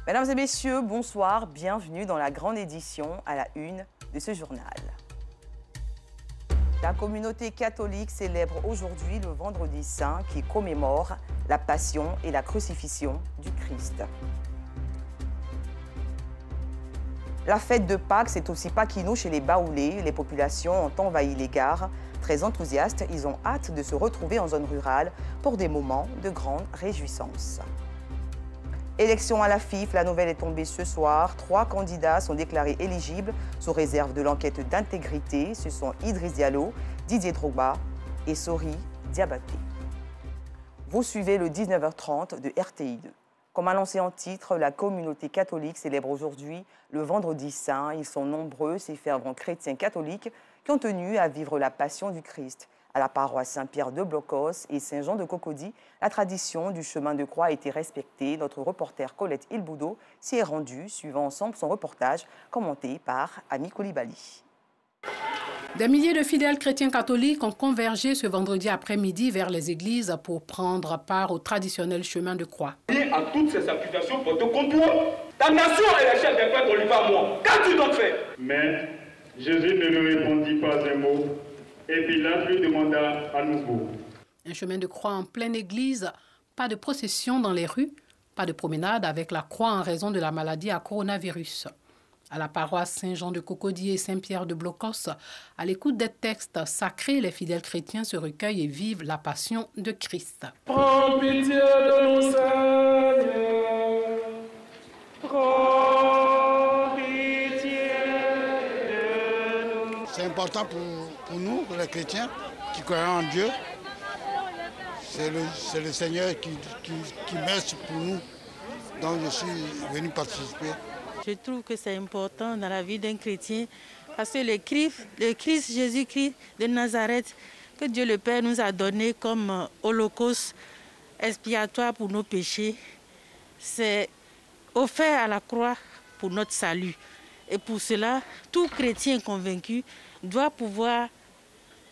Mesdames et messieurs, bonsoir, bienvenue dans la grande édition à la une de ce journal. La communauté catholique célèbre aujourd'hui le Vendredi Saint qui commémore la passion et la crucifixion du Christ. La fête de Pâques, c'est aussi Paquino chez les Baoulés. Les populations ont envahi les gares. Très enthousiastes, ils ont hâte de se retrouver en zone rurale pour des moments de grande réjouissance. Élection à la FIF, la nouvelle est tombée ce soir. 3 candidats sont déclarés éligibles sous réserve de l'enquête d'intégrité. Ce sont Idriss Diallo, Didier Drogba et Sori Diabaté. Vous suivez le 19h30 de RTI2. Comme annoncé en titre, la communauté catholique célèbre aujourd'hui le Vendredi Saint. Ils sont nombreux, ces fervents chrétiens catholiques qui ont tenu à vivre la passion du Christ. À la paroisse Saint-Pierre de Blocos et Saint-Jean de Cocody, la tradition du chemin de croix a été respectée. Notre reporter Colette Ilboudo s'y est rendue, suivant ensemble son reportage commenté par Ami Koulibaly. Des milliers de fidèles chrétiens catholiques ont convergé ce vendredi après-midi vers les églises pour prendre part au traditionnel chemin de croix. À toutes ces accusations portées contre toi, ta nation est la chef des prêtres, on lui va moi. Qu'as-tu donc fait? Mais Jésus ne lui répondit pas un mot et Pilate lui demanda à nouveau. Un chemin de croix en pleine église, pas de procession dans les rues, pas de promenade avec la croix en raison de la maladie à coronavirus. À la paroisse Saint-Jean de Cocody et Saint-Pierre de Blocos, à l'écoute des textes sacrés, les fidèles chrétiens se recueillent et vivent la passion de Christ. Prends pitié de nous, Seigneur. Prends pitié de nous. C'est important pour nous, pour les chrétiens qui croient en Dieu. C'est le Seigneur qui meurt pour nous. Donc je suis venu participer. Je trouve que c'est important dans la vie d'un chrétien parce que le Christ Jésus-Christ de Nazareth, que Dieu le Père nous a donné comme holocauste expiatoire pour nos péchés, c'est offert à la croix pour notre salut. Et pour cela, tout chrétien convaincu doit pouvoir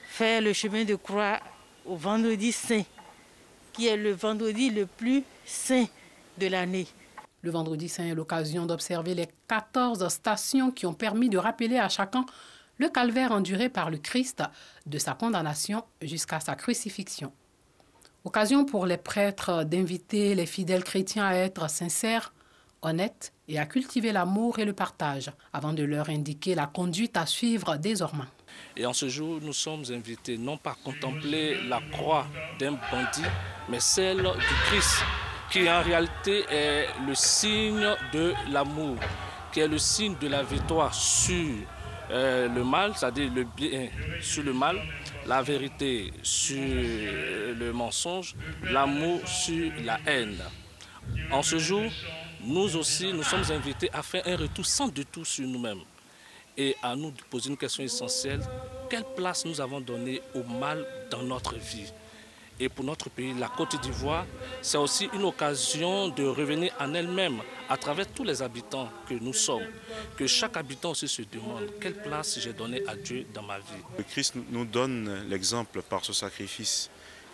faire le chemin de croix au Vendredi Saint, qui est le vendredi le plus saint de l'année. Le Vendredi Saint est l'occasion d'observer les 14 stations qui ont permis de rappeler à chacun le calvaire enduré par le Christ de sa condamnation jusqu'à sa crucifixion. Occasion pour les prêtres d'inviter les fidèles chrétiens à être sincères, honnêtes et à cultiver l'amour et le partage avant de leur indiquer la conduite à suivre désormais. Et en ce jour, nous sommes invités non pas à contempler la croix d'un bandit, mais celle du Christ, qui en réalité est le signe de l'amour, qui est le signe de la victoire sur le mal, c'est-à-dire le bien sur le mal, la vérité sur le mensonge, l'amour sur la haine. En ce jour, nous aussi, nous sommes invités à faire un retour sans détour sur nous-mêmes et à nous poser une question essentielle. Quelle place nous avons donnée au mal dans notre vie? Et pour notre pays, la Côte d'Ivoire, c'est aussi une occasion de revenir en elle-même à travers tous les habitants que nous sommes. Que chaque habitant aussi se demande quelle place j'ai donnée à Dieu dans ma vie. Le Christ nous donne l'exemple par ce sacrifice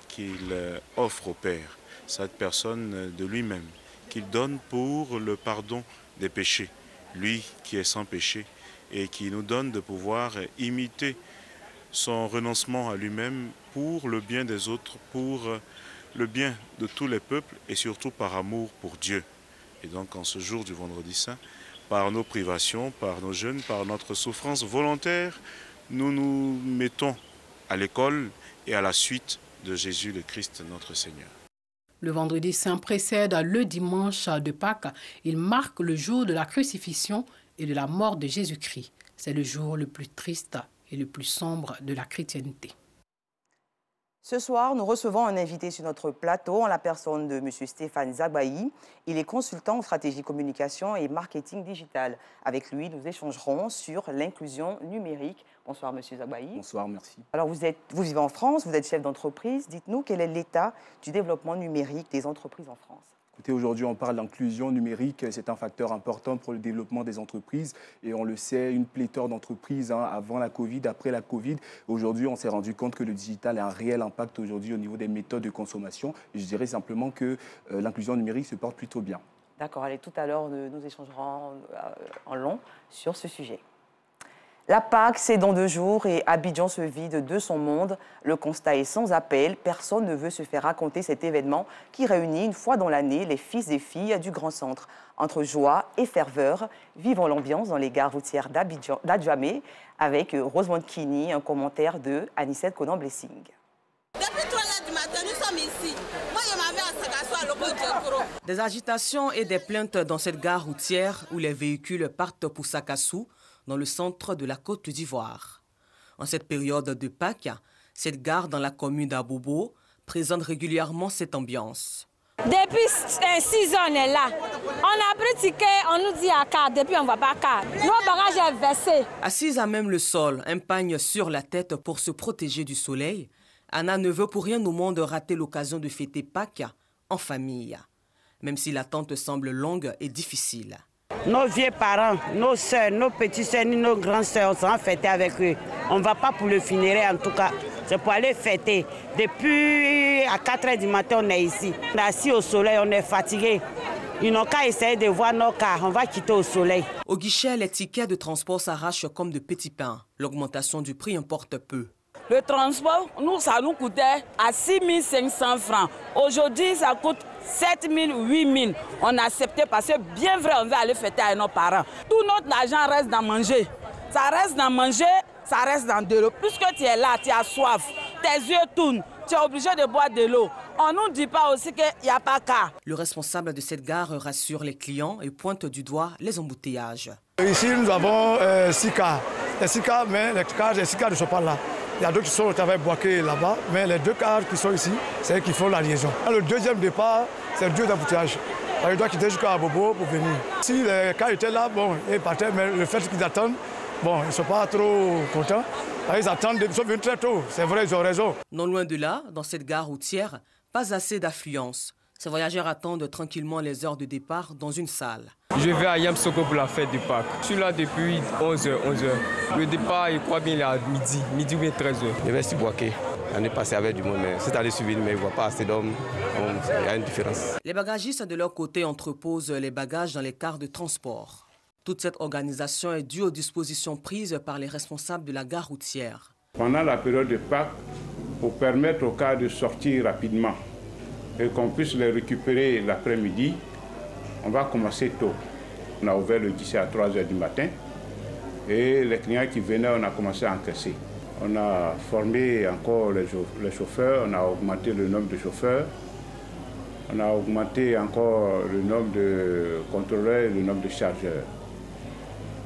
qu'il offre au Père, cette personne de lui-même, qu'il donne pour le pardon des péchés. Lui qui est sans péché et qui nous donne de pouvoir imiter son renoncement à lui-même pour le bien des autres, pour le bien de tous les peuples et surtout par amour pour Dieu. Et donc en ce jour du Vendredi Saint, par nos privations, par nos jeûnes, par notre souffrance volontaire, nous nous mettons à l'école et à la suite de Jésus le Christ notre Seigneur. Le Vendredi Saint précède le dimanche de Pâques. Il marque le jour de la crucifixion et de la mort de Jésus-Christ. C'est le jour le plus triste et le plus sombre de la chrétienté. Ce soir, nous recevons un invité sur notre plateau en la personne de M. Stéphane Zagbaï. Il est consultant en stratégie communication et marketing digital. Avec lui, nous échangerons sur l'inclusion numérique. Bonsoir M. Zagbaï. Bonsoir, merci. Alors vous vivez en France, vous êtes chef d'entreprise. Dites-nous quel est l'état du développement numérique des entreprises en France? Écoutez, aujourd'hui, on parle d'inclusion numérique. C'est un facteur important pour le développement des entreprises. Et on le sait, une pléthore d'entreprises avant la Covid, après la Covid. Aujourd'hui, on s'est rendu compte que le digital a un réel impact aujourd'hui au niveau des méthodes de consommation. Et je dirais simplement que l'inclusion numérique se porte plutôt bien. D'accord, allez, tout à l'heure, nous échangerons en long sur ce sujet. La Pâques, c'est dans 2 jours et Abidjan se vide de son monde. Le constat est sans appel. Personne ne veut se faire raconter cet événement qui réunit une fois dans l'année les fils et filles du Grand Centre. Entre joie et ferveur, vivons l'ambiance dans les gares routières d'Adjamé avec Rosemont Kini, un commentaire de Anicette Conan-Blessing. Depuis 3h du matin, nous sommes ici. Moi, je m'avais à Sakasso à Loko. Des agitations et des plaintes dans cette gare routière où les véhicules partent pour Sakassou, dans le centre de la Côte d'Ivoire. En cette période de Pâques, cette gare dans la commune d'Abobo présente régulièrement cette ambiance. Depuis 6 ans, on est là. On a pris ticket, on nous dit à carte, depuis on ne voit pas carte. Nos bagages sont versés. Assise à même le sol, un pagne sur la tête pour se protéger du soleil, Anna ne veut pour rien au monde rater l'occasion de fêter Pâques en famille, même si l'attente semble longue et difficile. Nos vieux parents, nos soeurs, nos petites soeurs, nos grandes soeurs, on s'en fêter avec eux. On ne va pas pour le funéraire en tout cas. C'est pour aller fêter. Depuis à 4h du matin, on est ici. On est assis au soleil, on est fatigué. Ils n'ont qu'à essayer de voir nos cars. On va quitter au soleil. Au guichet, les tickets de transport s'arrachent comme de petits pains. L'augmentation du prix importe peu. Le transport, ça nous coûtait à 6 500 francs. Aujourd'hui, ça coûte 7 000, 8 000. On a accepté parce que bien vrai, on veut aller fêter avec nos parents. Tout notre argent reste dans manger. Ça reste dans manger, ça reste dans de l'eau. Puisque tu es là, tu as soif, tes yeux tournent, tu es obligé de boire de l'eau. On ne nous dit pas aussi qu'il n'y a pas qu'à. Le responsable de cette gare rassure les clients et pointe du doigt les embouteillages. Ici, nous avons 6 cars. Les 6 cars, mais les 6 cars ne sont pas là. Il y a d'autres qui sont au travail Boaké là-bas, mais les 2 cars qui sont ici, c'est eux qui font la liaison. Le deuxième départ, c'est le 2 d'embouteillage. Il doit quitter jusqu'à Bobo pour venir. Si les cars étaient là, bon, ils partaient, mais le fait qu'ils attendent, bon, ils ne sont pas trop contents. Ils attendent, ils sont venus très tôt, c'est vrai, ils ont raison. Non loin de là, dans cette gare routière, pas assez d'affluence. Ces voyageurs attendent tranquillement les heures de départ dans une salle. Je vais à Yamsoko pour la fête du Pâques. Je suis là depuis 11h. Le départ, je crois bien, il est à midi ou bien 13h. Je vais sur Boaké. L'année passée avec du monde, mais cette année suivie, mais je ne vois pas assez d'hommes. Il y a une différence. Les bagagistes de leur côté entreposent les bagages dans les cars de transport. Toute cette organisation est due aux dispositions prises par les responsables de la gare routière. Pendant la période de Pâques, pour permettre aux cars de sortir rapidement et qu'on puisse les récupérer l'après-midi, on va commencer tôt. On a ouvert le guichet à 3h du matin et les clients qui venaient, on a commencé à encaisser. On a formé encore les chauffeurs, on a augmenté le nombre de chauffeurs, on a augmenté encore le nombre de contrôleurs et le nombre de chargeurs.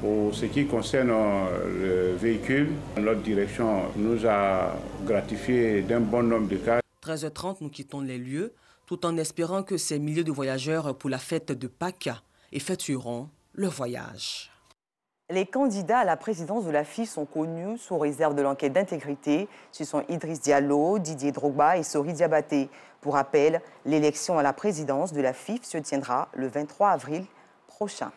Pour ce qui concerne le véhicule, notre direction nous a gratifié d'un bon nombre de cas. 13h30, nous quittons les lieux, tout en espérant que ces milliers de voyageurs pour la fête de Pâques effectueront leur voyage. Les candidats à la présidence de la FIF sont connus sous réserve de l'enquête d'intégrité. Ce sont Idriss Diallo, Didier Drogba et Sori Diabaté. Pour rappel, l'élection à la présidence de la FIF se tiendra le 23 avril prochain.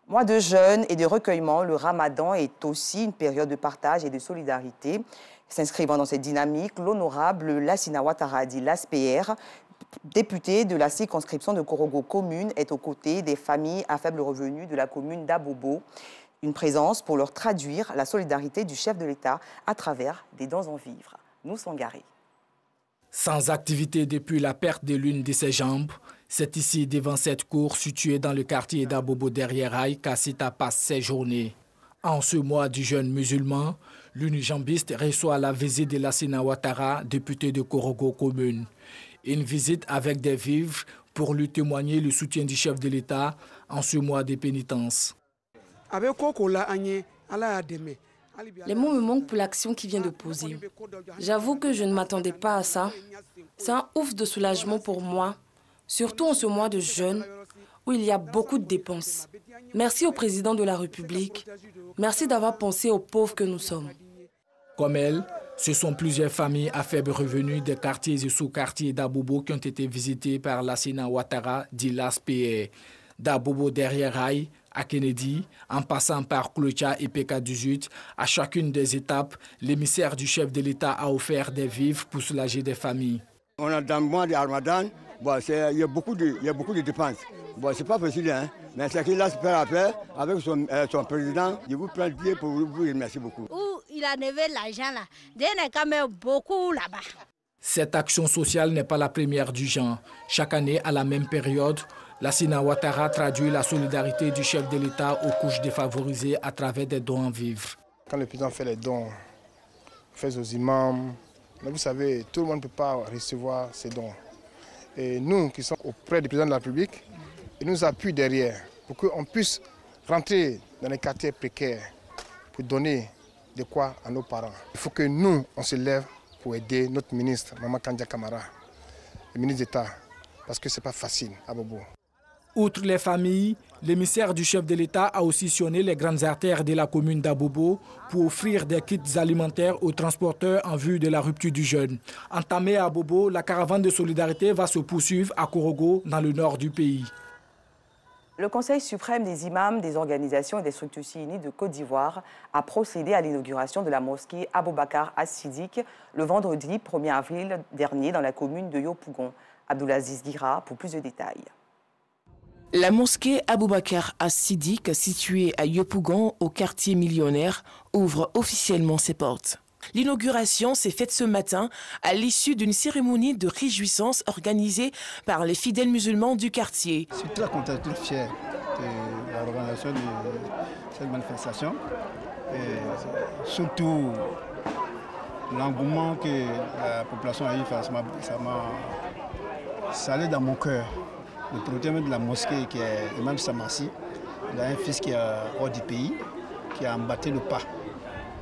Mois de jeûne et de recueillement, le Ramadan est aussi une période de partage et de solidarité. S'inscrivant dans cette dynamique, l'honorable Lassina Ouattara dit l'ASPR, député de la circonscription de Korogo commune, est aux côtés des familles à faible revenu de la commune d'Abobo. Une présence pour leur traduire la solidarité du chef de l'État à travers des dons en vivres. Nous sommes garés. Sans activité depuis la perte de l'une de ses jambes, c'est ici, devant cette cour située dans le quartier d'Abobo derrière Aïe, qu'Assita passe ses journées. En ce mois du jeûne musulman, l'unijambiste reçoit la visite de Lassina Ouattara, député de Korogo commune. Une visite avec des vivres pour lui témoigner le soutien du chef de l'État en ce mois de pénitence. Les mots me manquent pour l'action qu'il vient de poser. J'avoue que je ne m'attendais pas à ça. C'est un ouf de soulagement pour moi, surtout en ce mois de jeûne où il y a beaucoup de dépenses. Merci au président de la République. Merci d'avoir pensé aux pauvres que nous sommes. Comme elle, ce sont plusieurs familles à faible revenu des quartiers et sous-quartiers d'Abobo qui ont été visitées par Lassina Ouattara, dit l'ASPR. D'Abobo derrière Aïe à Kennedy, en passant par Clocha et PK18, à chacune des étapes, l'émissaire du chef de l'État a offert des vivres pour soulager des familles. On a dans le mois de Ramadan, bon, il y a beaucoup de dépenses. Bon, c'est pas facile, hein, mais c'est qu'il a fait après avec son président. Je vous prends Dieu pour vous remercier beaucoup. Où il a levé l'argent là, il y en a quand même beaucoup là-bas. Cette action sociale n'est pas la première du genre. Chaque année, à la même période, Lassina Ouattara traduit la solidarité du chef de l'État aux couches défavorisées à travers des dons en vivres. Quand le président fait les dons, fait aux imams, mais vous savez, tout le monde ne peut pas recevoir ces dons. Et nous qui sommes auprès du président de la République, il nous appuie derrière pour qu'on puisse rentrer dans les quartiers précaires pour donner de quoi à nos parents. Il faut que nous, on se lève pour aider notre ministre, Maman Kandia Kamara, le ministre d'État, parce que ce n'est pas facile à Bobo. Outre les familles, l'émissaire du chef de l'État a aussi sillonné les grandes artères de la commune d'Abobo pour offrir des kits alimentaires aux transporteurs en vue de la rupture du jeûne. Entamée à Abobo, la caravane de solidarité va se poursuivre à Korogo, dans le nord du pays. Le Conseil suprême des imams, des organisations et des structures chiites de Côte d'Ivoire a procédé à l'inauguration de la mosquée Aboubakar As-Siddiq le vendredi 1er avril dernier dans la commune de Yopougon. Abdoulaziz Guira pour plus de détails. La mosquée Aboubakar As-Siddiq, située à Yopougon, au quartier millionnaire, ouvre officiellement ses portes. L'inauguration s'est faite ce matin à l'issue d'une cérémonie de réjouissance organisée par les fidèles musulmans du quartier. Je suis très content, très fier de l'organisation de cette manifestation. Et surtout, l'engouement que la population a eu, ça allait dans mon cœur. Le propriétaire de la mosquée, qui est Imam Samassi, il a un fils qui est hors du pays, qui a embatté le pas,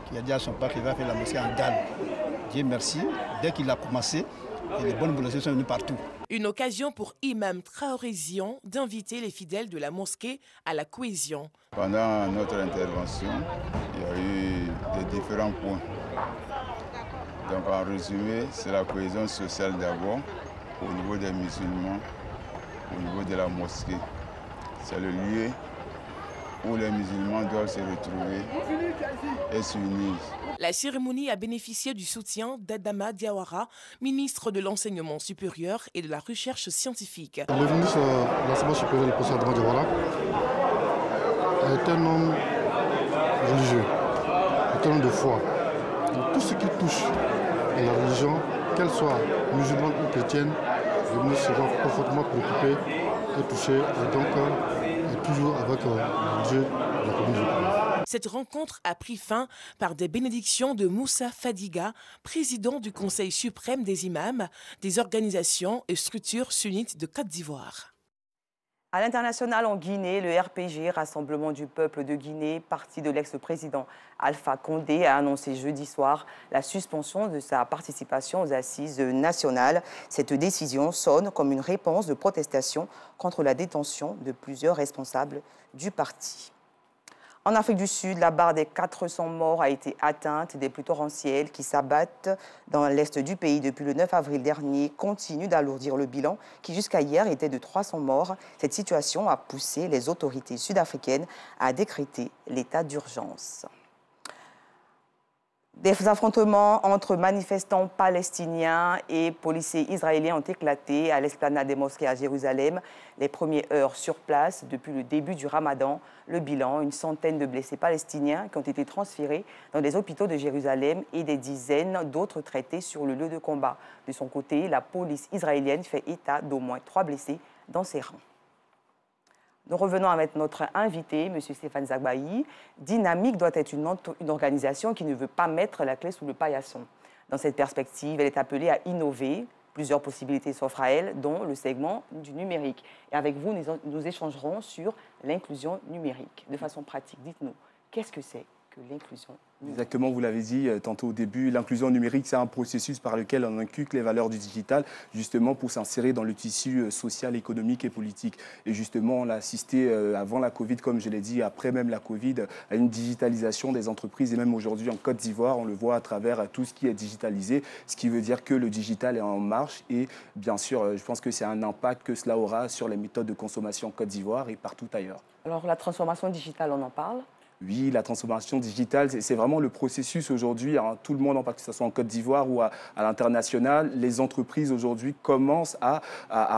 qui a dit à son père qu'il va faire la mosquée en Galles. Dieu merci, dès qu'il a commencé, les bonnes volontés sont venues partout. Une occasion pour Imam Traorézian d'inviter les fidèles de la mosquée à la cohésion. Pendant notre intervention, il y a eu des différents points. Donc en résumé, c'est la cohésion sociale d'abord, au niveau des musulmans, au niveau de la mosquée. C'est le lieu où les musulmans doivent se retrouver et s'unir. La cérémonie a bénéficié du soutien d'Adama Diawara, ministre de l'Enseignement supérieur et de la Recherche scientifique. Le ministre de l'Enseignement supérieur, le professeur Adama Diawara, est un homme religieux, est un homme de foi. Donc, tout ce qui touche à la religion, qu'elle soit musulmane ou chrétienne, le ministre sera profondément préoccupé et touché, et donc est toujours avec Dieu de la commune de Yopougon. Cette rencontre a pris fin par des bénédictions de Moussa Fadiga, président du Conseil suprême des imams, des organisations et structures sunnites de Côte d'Ivoire. À l'international en Guinée, le RPG, Rassemblement du peuple de Guinée, parti de l'ex-président Alpha Condé, a annoncé jeudi soir la suspension de sa participation aux assises nationales. Cette décision sonne comme une réponse de protestation contre la détention de plusieurs responsables du parti. En Afrique du Sud, la barre des 400 morts a été atteinte. Des pluies torrentielles qui s'abattent dans l'est du pays depuis le 9 avril dernier continuent d'alourdir le bilan qui jusqu'à hier était de 300 morts. Cette situation a poussé les autorités sud-africaines à décréter l'état d'urgence. Des affrontements entre manifestants palestiniens et policiers israéliens ont éclaté à l'esplanade des mosquées à Jérusalem. Les premières heures sur place depuis le début du Ramadan. Le bilan, une centaine de blessés palestiniens qui ont été transférés dans des hôpitaux de Jérusalem et des dizaines d'autres traités sur le lieu de combat. De son côté, la police israélienne fait état d'au moins 3 blessés dans ses rangs. Nous revenons avec notre invité, M. Stéphane Zagbaï. Dynamique doit être une organisation qui ne veut pas mettre la clé sous le paillasson. Dans cette perspective, elle est appelée à innover. Plusieurs possibilités s'offrent à elle, dont le segment du numérique. Et avec vous, nous échangerons sur l'inclusion numérique. De façon pratique, dites-nous, qu'est-ce que c'est que l'inclusion numérique? Exactement, vous l'avez dit tantôt au début, l'inclusion numérique, c'est un processus par lequel on inculque les valeurs du digital, justement pour s'insérer dans le tissu social, économique et politique. Et justement, on a assisté avant la Covid, comme je l'ai dit, après même la Covid, à une digitalisation des entreprises. Et même aujourd'hui, en Côte d'Ivoire, on le voit à travers tout ce qui est digitalisé, ce qui veut dire que le digital est en marche. Et bien sûr, je pense que c'est un impact que cela aura sur les méthodes de consommation en Côte d'Ivoire et partout ailleurs. Alors, la transformation digitale, on en parle ? Oui, la transformation digitale, c'est vraiment le processus aujourd'hui. Hein, tout le monde, que ce soit en Côte d'Ivoire ou à l'international, les entreprises aujourd'hui commencent à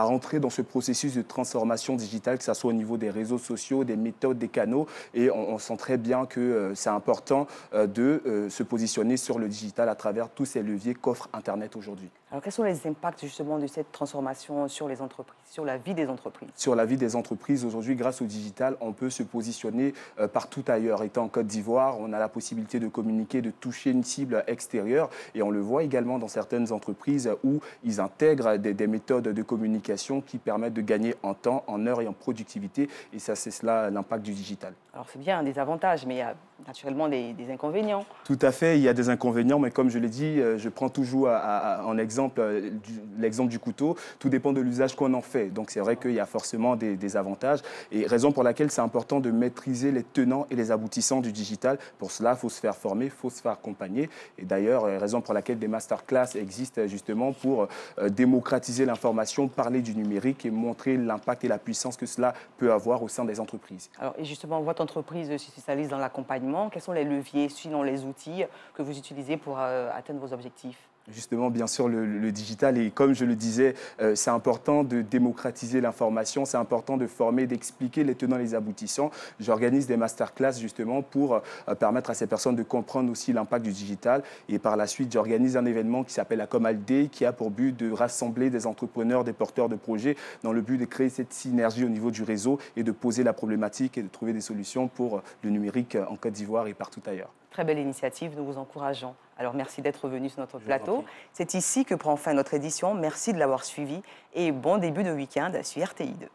rentrer dans ce processus de transformation digitale, que ce soit au niveau des réseaux sociaux, des méthodes, des canaux. Et on sent très bien que c'est important de se positionner sur le digital à travers tous ces leviers qu'offre Internet aujourd'hui. Alors, quels sont les impacts justement de cette transformation sur les entreprises, sur la vie des entreprises? Sur la vie des entreprises, aujourd'hui, grâce au digital, on peut se positionner partout ailleurs. Étant en Côte d'Ivoire, on a la possibilité de communiquer, de toucher une cible extérieure. Et on le voit également dans certaines entreprises où ils intègrent des méthodes de communication qui permettent de gagner en temps, en heure et en productivité. Et ça, c'est cela l'impact du digital. Alors, c'est bien des avantages, mais il y a naturellement des inconvénients. Tout à fait, il y a des inconvénients, mais comme je l'ai dit, je prends toujours en exemple l'exemple du couteau. Tout dépend de l'usage qu'on en fait. Donc, c'est vrai qu'il y a forcément des avantages. Et raison pour laquelle c'est important de maîtriser les tenants et les aboutissants du digital. Pour cela, il faut se faire former, il faut se faire accompagner. Et d'ailleurs, raison pour laquelle des masterclass existent justement pour démocratiser l'information, parler du numérique et montrer l'impact et la puissance que cela peut avoir au sein des entreprises. Alors, et justement, votre entreprise se spécialise dans l'accompagnement. Quels sont les leviers, sinon les outils que vous utilisez pour atteindre vos objectifs? Justement, bien sûr, le digital, et comme je le disais, c'est important de démocratiser l'information, c'est important de former, d'expliquer les tenants et les aboutissants. J'organise des masterclass justement pour permettre à ces personnes de comprendre aussi l'impact du digital. Et par la suite, j'organise un événement qui s'appelle la Comal Day, qui a pour but de rassembler des entrepreneurs, des porteurs de projets, dans le but de créer cette synergie au niveau du réseau et de poser la problématique et de trouver des solutions pour le numérique en Côte d'Ivoire et partout ailleurs. Très belle initiative, nous vous encourageons. Alors merci d'être venu sur notre plateau. C'est ici que prend fin notre édition. Merci de l'avoir suivi et bon début de week-end sur RTI2.